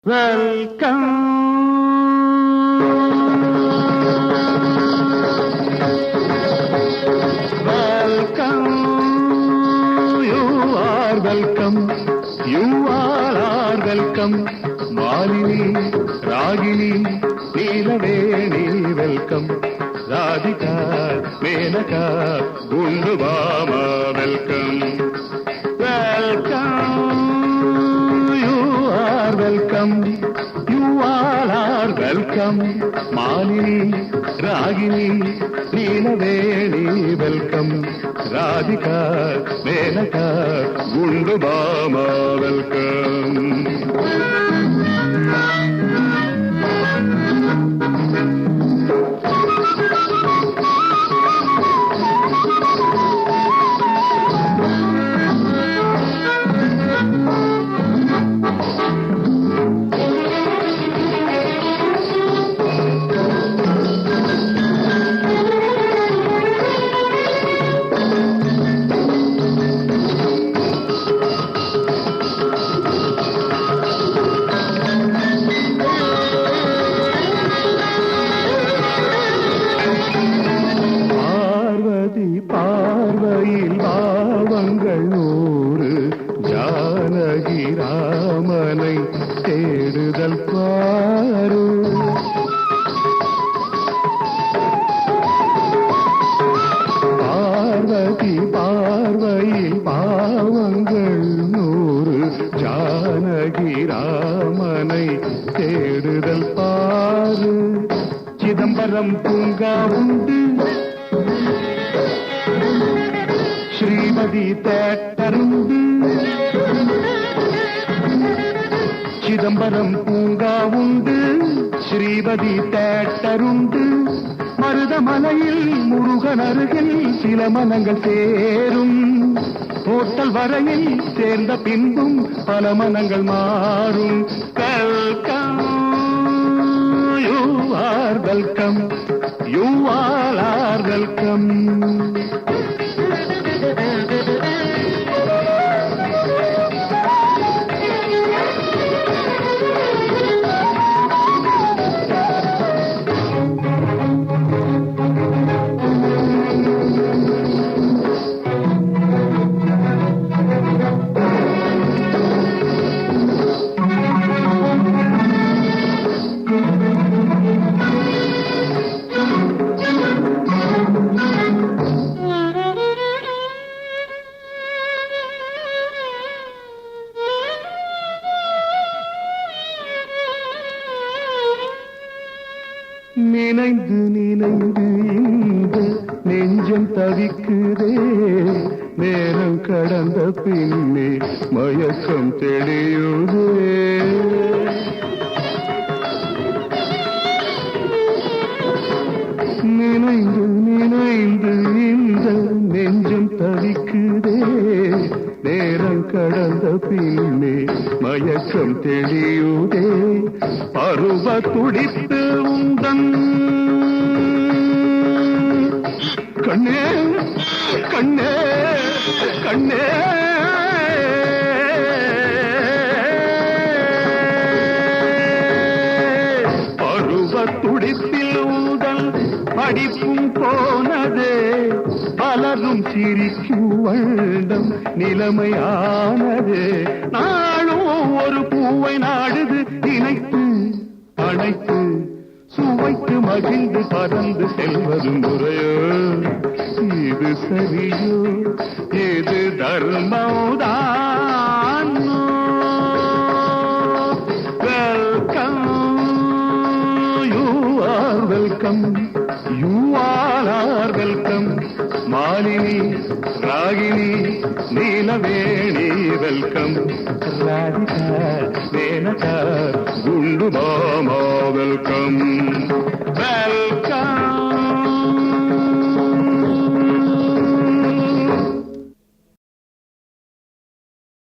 Welcome. Welcome. You are welcome. You all are welcome. Malini, Ragini, Neelaveni, welcome. Radhika, Menaka, Gundubama, welcome. Welcome. You are welcome. You all are welcome. Malini, Ragini, Neelaveni, welcome. Radhika, Menaka, Gundubama, welcome. பார்வையில் பாவங்கள் 100 ஜானகி ராமனை தேடுதல் பாரு. பார்வதி பார்வையில் பாவங்கள் 100 ஜானகி ராமனை தேடுதல் பாரு. சிதம்பரம் பூங்கா உண்டு, ஸ்ரீமதி தேட்டருண்டு. சிதம்பரம் பூங்கா உண்டு, ஸ்ரீமதி தேட்டருண்டு. மருதமலையில் முருகன் அருகில் சில மனங்கள் சேரும். ஹோட்டல் வரையில் சேர்ந்த பின்பும் பல மனங்கள் மாறும். Welcome. You are welcome. You all are welcome. நினைந்து நினைந்து இந்த நெஞ்சம் தவிக்குதே. நேரம் கடந்த பின்னே மயக்கம் தெளியுதே. நினைந்து நினைந்து இந்த நெஞ்சம் தவிக்குதே. நேரம் கடந்த பின்னே மயக்கம் தெளியுதே. பருவ துடிப்பு உந்தன் கண்ணே கண்ணே கண்ணே. பருவ துடிப்பில் உந்தன் படிப்பும் போனதே. பலரும் சிரிக்கும் வண்ணம் நிலைமையானது. நாளும் ஒரு பூவை நாடுது. நினைத்து அணைத்து சுவைத்து மகிழ்ந்து பறந்து செல்வது முறையோ? இது சரியோ? இது தர்மம்தான். Welcome. You are welcome. You all are welcome. Malini, Ragini, Neelaveni, welcome. Radhika, Menaka, குண்டுமாமா, வெல்கம்.